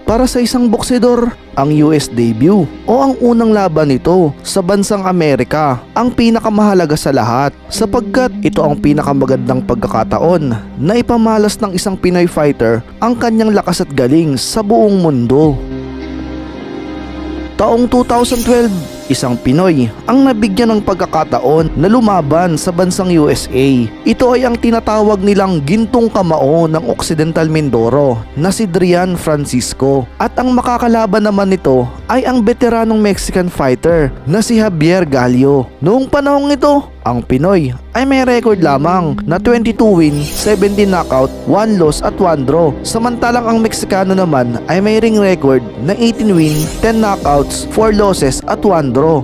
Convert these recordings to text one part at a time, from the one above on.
para sa isang boksedor ang US debut o ang unang laban nito sa bansang Amerika ang pinakamahalaga sa lahat sapagkat ito ang pinakamagandang pagkakataon na ipamalas ng isang Pinoy fighter ang kanyang lakas at galing sa buong mundo. Taong 2012, isang Pinoy ang nabigyan ng pagkakataon na lumaban sa bansang USA. Ito ay ang tinatawag nilang gintong kamao ng Occidental Mindoro na si Drian Francisco. At ang makakalaban naman nito ay ang veteranong Mexican fighter na si Javier Gallio. Noong panahong ito, ang Pinoy ay may record lamang na 22 win, 17 knockout, 1 loss at 1 draw. Samantalang ang Meksikano naman ay may ring record na 18 win, 10 knockouts, 4 losses at 1 draw.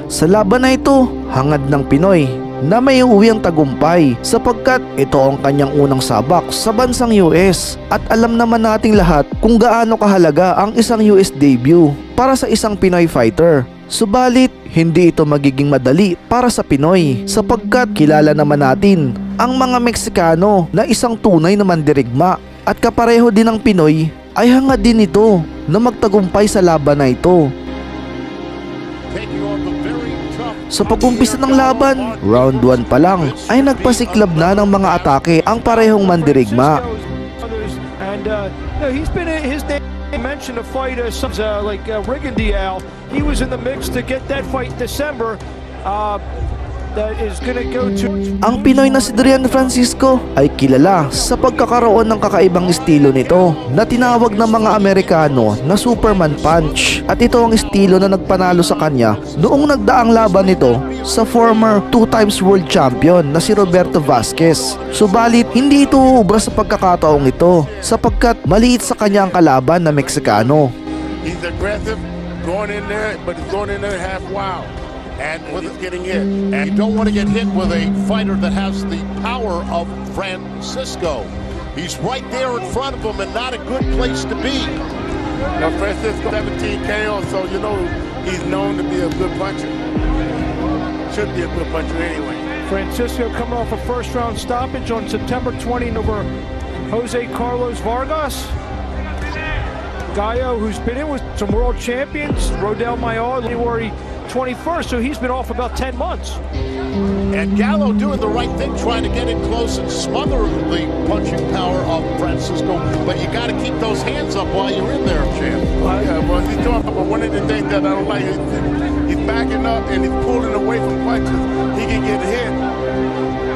Sa laban na ito, hangad ng Pinoy na may uwi ang tagumpay sapagkat ito ang kanyang unang sabak sa bansang US. At alam naman nating lahat kung gaano kahalaga ang isang US debut para sa isang Pinoy fighter. Subalit, hindi ito magiging madali para sa Pinoy sapagkat kilala naman natin ang mga Meksikano na isang tunay na mandirigma at kapareho din ng Pinoy ay hangad din ito na magtagumpay sa laban na ito. Sa pag-umpisa ng laban, round 1 pa lang ay nagpasiklab na ng mga atake ang parehong mandirigma. Mentioned a fight like Rigondeaux. He was in the mix to get that fight in December. That is gonna go to... Ang Pinoy na si Drian Francisco ay kilala sa pagkakaroon ng kakaibang estilo nito na tinawag ng mga Amerikano na Superman Punch. At ito ang estilo na nagpanalo sa kanya noong nagdaang laban nito sa former 2 times world champion na si Roberto Vasquez. Subalit hindi ito uubra sa pagkakataong ito sapagkat maliit sa kanya ang kalaban na Meksikano. He's aggressive, going in there, but he's going in there half wild. And with it getting hit. And you don't want to get hit with a fighter that has the power of Francisco. He's right there in front of him and not a good place to be. Now Francisco 17 KO, so you know he's known to be a good puncher. Should be a good puncher anyway. Francisco coming off a first-round stoppage on September 20 over Jose Carlos Vargas. Gallo, who's been in with some world champions, Rodel Mayor, January 21st, so he's been off about 10 months. And Gallo doing the right thing, trying to get in close and smother the punching power of Francisco, but you got to keep those hands up while you're in there, champ. Yeah, well, he's doing, but one of the things that I don't like is he's backing up and he's pulling away from punches. He can get hit,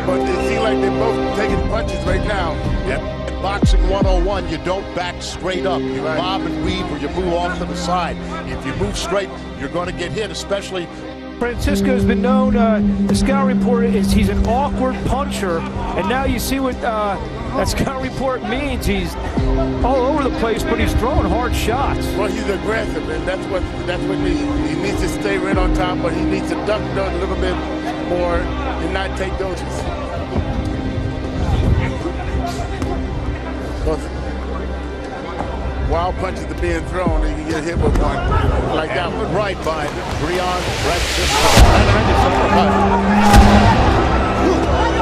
but it seems like they're both taking punches right now. Yep. Boxing 101, you don't back straight up. You bob and weave or you move off to the side. If you move straight, you're going to get hit, especially... Francisco's been known, the scout report is he's an awkward puncher, and now you see what that scout report means. He's all over the place, but he's throwing hard shots. Well, he's aggressive, and that's what he needs to stay right on top, but he needs to duck down a little bit more and not take doses. Wild punches are being thrown and you get hit with one like that one. Right by Drian Francisco.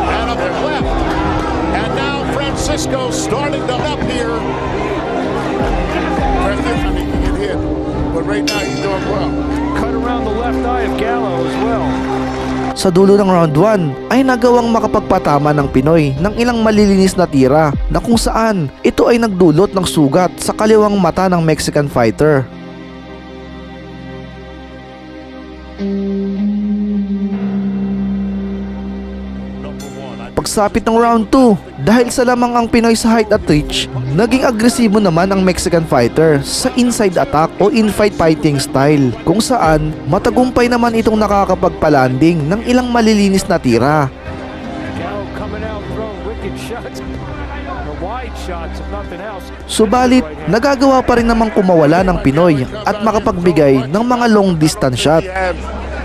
And up left. And now Francisco starting to up here. Francisco can get hit, but right now he's doing well. Cut around the left eye of Gallo as well. Sa dulo ng round 1 ay nagawang makapagpatama ng Pinoy ng ilang malilinis na tira na kung saan ito ay nagdulot ng sugat sa kaliwang mata ng Mexican fighter. Pagsapit ng round 2, dahil sa lamang ang Pinoy sa height at reach, naging agresibo naman ang Mexican fighter sa inside attack o in-fight fighting style, kung saan matagumpay naman itong nakakapagpalanding ng ilang malilinis na tira. Subalit, nagagawa pa rin namang kumawala ng Pinoy at makapagbigay ng mga long distance shot.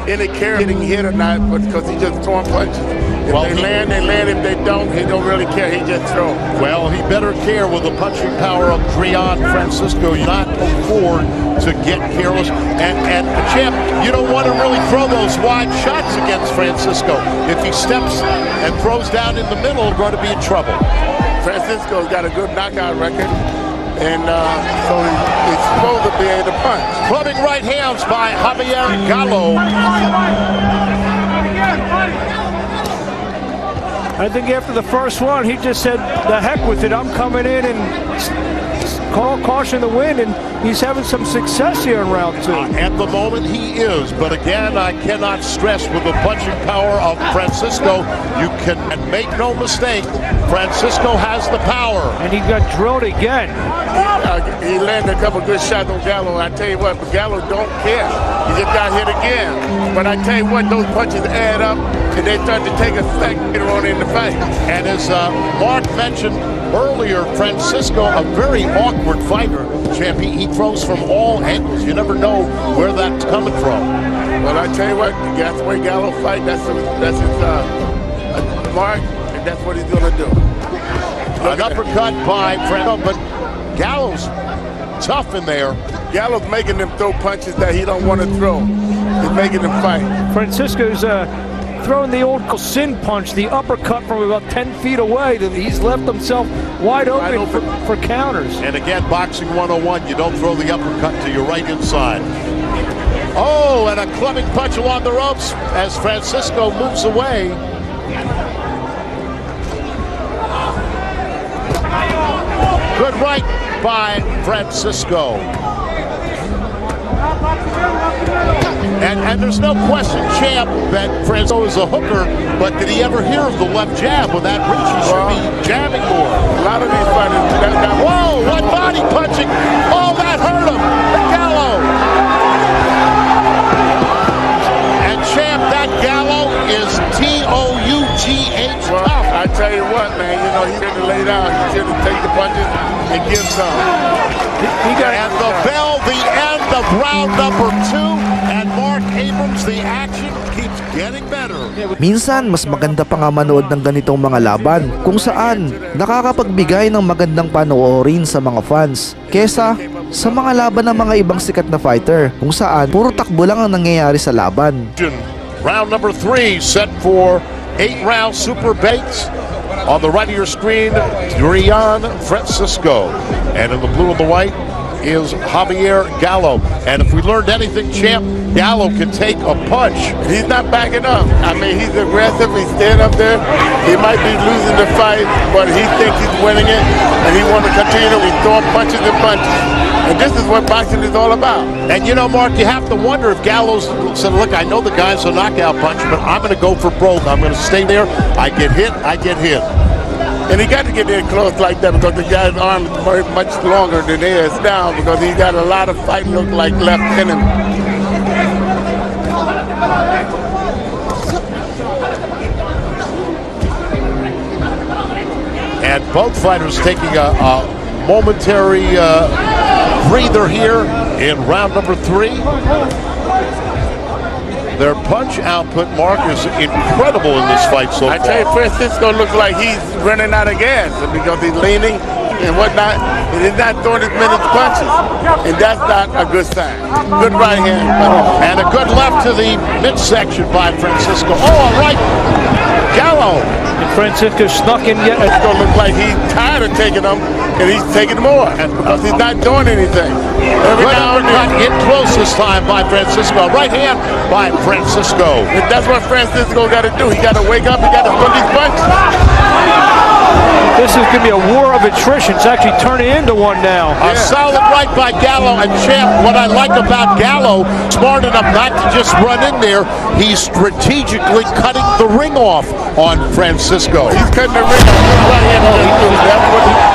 Any care getting hit or not, because he just throwing punches. If they land, they land. If they don't, he don't really care. He just throw. Well, he better care with the punching power of Drian Francisco. Not afford to get careless. And champ, you don't want to really throw those wide shots against Francisco. If he steps and throws down in the middle, we're going to be in trouble. Francisco's got a good knockout record. And so he's supposed to be able to punch. Clubbing right hands by Javier Gallo. I think after the first one, he just said, the heck with it, I'm coming in and call caution the wind, and he's having some success here in round two. At the moment, he is, but again, I cannot stress with the punching power of Francisco, you can make no mistake, Francisco has the power. And he got drilled again. He landed a couple good shots on Gallo. I tell you what, but Gallo don't care. He just got hit again. But I tell you what, those punches add up, and they start to take effect later on in the fight. And as Mark mentioned earlier, Francisco, a very awkward fighter. Champion, he throws from all angles. You never know where that's coming from. Well, I tell you what, that's the way Gallo fight. That's his mark, and that's what he's gonna do. An uppercut by Francisco, but Gallo's tough in there. Gallo's making them throw punches that he don't want to throw. He's making them fight. Francisco's throwing the old sin punch, the uppercut from about 10 feet away. He's left himself wide open for counters. And again, boxing 101, you don't throw the uppercut to your right inside. Oh, and a clubbing punch along the ropes as Francisco moves away. Good right by Francisco. And there's no question, champ, that Francisco is a hooker, but did he ever hear of the left jab? With that reach, he should be jabbing more. A lot of these fighters, whoa, what body punching? Oh, that hurt him. Gallo. And champ, that Gallo is T-O-U-G-H tough. Well, I tell you what, man, you know, he didn't lay down. He didn't take the punches and give some. And the bell, the end of round number 2, and Mark Abrams, the action keeps getting better. Minsan, mas maganda pa nga manood ng ganitong mga laban kung saan nakakapagbigay ng magandang panoorin sa mga fans kesa sa mga laban ng mga ibang sikat na fighter kung saan puro takbo lang ang nangyayari sa laban. Round number 3 set for 8-round super baits. On the right of your screen, Durian Francisco. And in the blue and the white is Javier Gallo. And if we learned anything, champ, Gallo can take a punch. He's not backing up. I mean, he's aggressive. He's staying up there. He might be losing the fight, but he thinks he's winning it, and he wants to continue to throw punches and punches. And this is what boxing is all about. And you know, Mark, you have to wonder if Gallo's said, look, I know the guy's a knockout puncher, but I'm going to go for broke. I'm going to stay there. I get hit, I get hit. And he got to get in close like that because the guy's arm is very much longer than his now because he got a lot of fight look like left in him. And both fighters taking a momentary breather here in round number 3. Their punch output, Mark, is incredible in this fight so far. I tell you, Francisco looks like he's running out of gas because he's leaning and whatnot, and he's not throwing as many punches, and that's not a good sign. Good right hand. And a good left to the midsection by Francisco. Oh, all right, Gallo. And Francisco snuck in yet. It's going to look like he's tired of taking them, and he's taking more because he's not doing anything. Every now and then, in close this time by Francisco. Right hand by Francisco. And that's what Francisco got to do. He got to wake up. He got to put these punches. This is going to be a war of attrition. It's actually turning into one now. A solid right by Gallo. And champ, what I like about Gallo, smart enough not to just run in there, he's strategically cutting the ring off on Francisco. He's cutting the ring off. Right hand.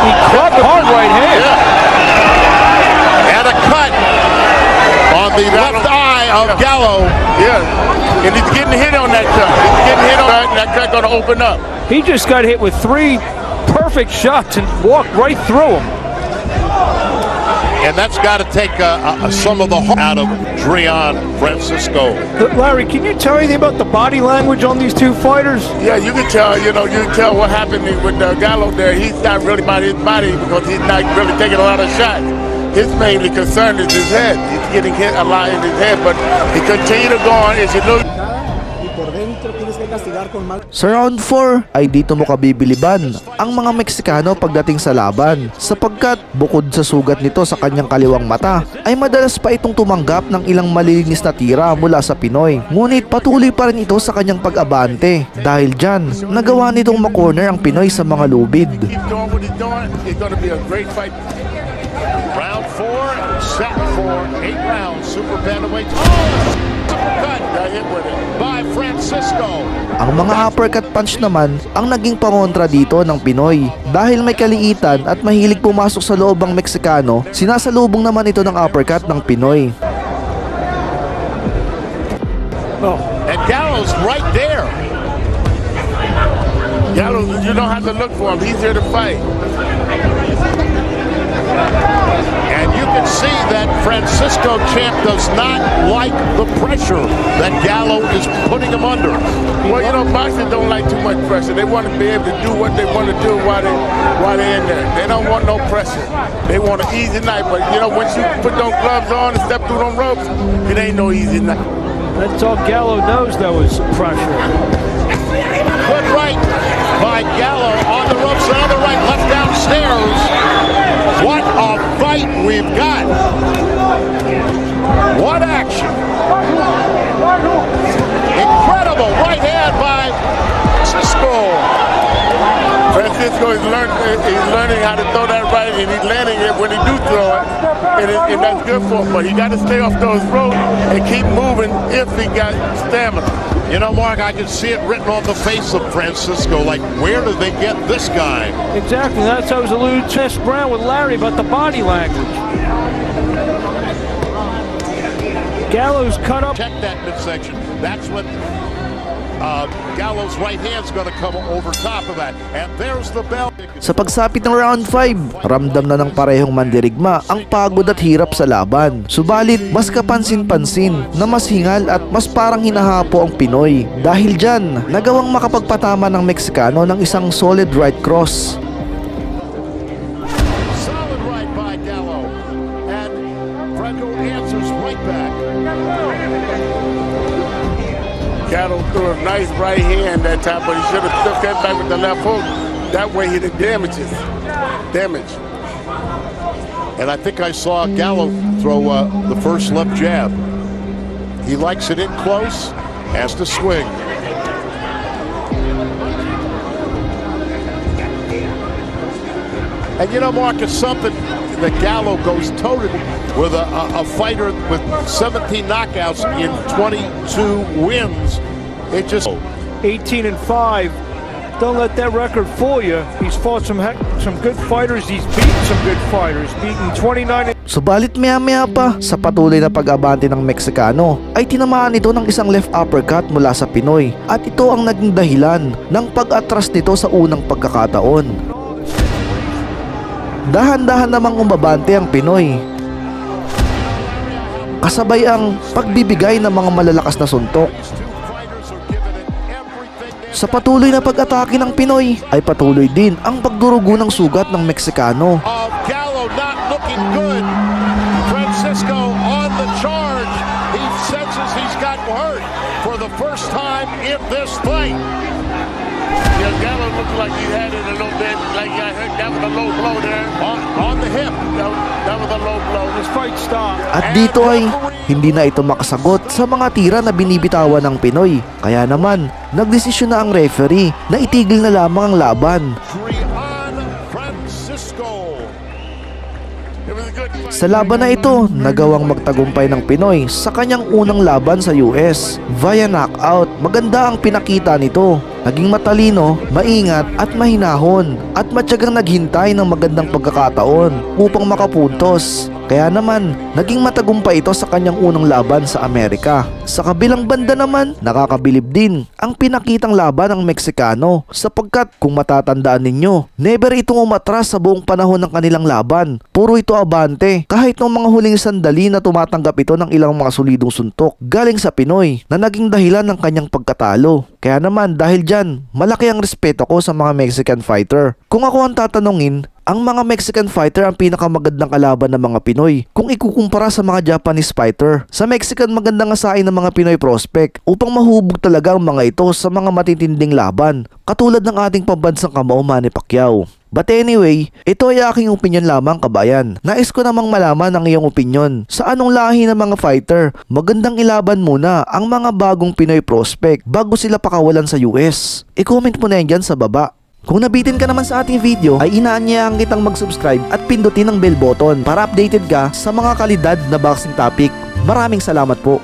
He clubbed hard right hand. Yeah. And a cut on the left eye of Gallo. Yeah. And he's getting hit on that cut. He's getting hit on that, and that cut going to open up. He just got hit with 3 perfect shots and walked right through him. And that's got to take some of the heart out of Durian Francisco. Larry, can you tell anything about the body language on these two fighters? Yeah, you can tell. You know, you can tell what happened with Gallo there. He's not really about his body because he's not really taking a lot of shots. His mainly concern is his head. He's getting hit a lot in his head, but he continues to go on. As you look. Sa round 4 ay dito mo kabibiliban ang mga Meksikano pagdating sa laban, sapagkat bukod sa sugat nito sa kanyang kaliwang mata ay madalas pa itong tumanggap ng ilang malilinis na tira mula sa Pinoy. Ngunit patuloy pa rin ito sa kanyang pag-abante, dahil dyan nagawa nitong makorner ang Pinoy sa mga lubid. Round 4, set for 8 rounds, super bantamweight. Cut, got hit with it by Francisco. Ang mga uppercut punch naman ang naging pangontra dito ng Pinoy. Dahil may kaliitan at mahilig pumasok sa loob ang Meksikano, sinasalubong naman ito ng uppercut ng Pinoy. Oh. And Gallows right there. Gallows, you don't have to look for him. He's here to fight. And you can see that Francisco champ does not like the pressure that Gallo is putting him under. Well, you know, boxers don't like too much pressure. They want to be able to do what they want to do while they're in there. They don't want no pressure. They want an easy night. But, you know, once you put those gloves on and step through them ropes, it ain't no easy night. That's all Gallo knows, though, is pressure. Good right by Gallo on the ropes, another right, left downstairs. What a fight we've got. What action. Incredible right hand by Francisco. Francisco is learning how to throw that right, and he's landing it when he do throw it, and that's good for him. But he got to stay off those ropes and keep moving if he got stamina. You know, Mark, I can see it written on the face of Francisco, like, where did they get this guy? Exactly, that's what I was alluding to Brown with Larry about the body language. Gallows cut up. Check that midsection. That's what Gallo's right hand's going to come over top of that. And there's the bell. Sa pagsapit ng round 5, ramdam na ng parehong mandirigma ang pagod at hirap sa laban. Subalit, mas kapansin-pansin na mas hingal at mas parang hinahapo ang Pinoy. Dahil dyan, nagawang makapagpatama ng Meksikano ng isang solid right cross. Solid right by Gallo. And Franco answers right back. Gallo threw a nice right hand that time, but he should have took that back with the left hook. That way he did damage. And I think I saw Gallo throw the first left jab. He likes it in close, has to swing. And you know, Mark, it's something that Gallo goes toe-to-toe with a fighter with 17 knockouts in 22 wins. It just 18-5. Don't let that record fool you. He's fought some good fighters. He's beaten some good fighters. Beaten 29. Subalit maya-maya pa, sa patuloy na pag-abante ng Meksikano, ay tinamaan ito ng isang left uppercut mula sa Pinoy. At ito ang naging dahilan ng pag-atras nito sa unang pagkakataon. Dahan-dahan namang umabante ang Pinoy, kasabay ang pagbibigay ng mga malalakas na suntok. Sa patuloy na pag-atake ng Pinoy ay patuloy din ang pagdurugo ng sugat ng Meksikano. Gallo not looking good. Francisco on the charge. He senses he's got hurt for the first time in this fight. Yeah, Gallo looked like he had it a little bit, like he got hurt. That was a low blow there. On the hip. That was a low blow. This fight stopped. At dito ay hindi na ito makasagot sa mga tira na binibitawan ng Pinoy. Kaya naman, nagdesisyon na ang referee na itigil na lamang ang laban. Sa laban na ito, nagawang magtagumpay ng Pinoy sa kanyang unang laban sa US via knockout. Maganda ang pinakita nito. Naging matalino, maingat at mahinahon at matyagang naghintay ng magandang pagkakataon upang makapuntos. Kaya naman, naging matagumpay ito sa kanyang unang laban sa Amerika. Sa kabilang banda naman, nakakabilib din ang pinakitang laban ng Meksikano, sapagkat kung matatandaan ninyo, never itong umatras sa buong panahon ng kanilang laban. Puro ito abante, kahit noong mga huling sandali na tumatanggap ito ng ilang mga solidong suntok galing sa Pinoy na naging dahilan ng kanyang pagkatalo. Kaya naman, dahil dyan, malaki ang respeto ko sa mga Mexican fighter. Kung ako ang tatanungin, ang mga Mexican fighter ang pinakamagandang kalaban ng mga Pinoy kung ikukumpara sa mga Japanese fighter. Sa Mexican magandang asain ng mga Pinoy prospect upang mahubog talaga ang mga ito sa mga matitinding laban, katulad ng ating pambansang kamao Manny Pacquiao. But anyway, ito ay aking opinion lamang, kabayan. Nais ko namang malaman ang iyong opinion. Sa anong lahi ng mga fighter, magandang ilaban muna ang mga bagong Pinoy prospect bago sila pakawalan sa US? I-comment mo na yan dyan sa baba. Kung nabitin ka naman sa ating video, ay inaanyayahan kitang mag-subscribe at pindutin ang bell button para updated ka sa mga kalidad na boxing topic. Maraming salamat po.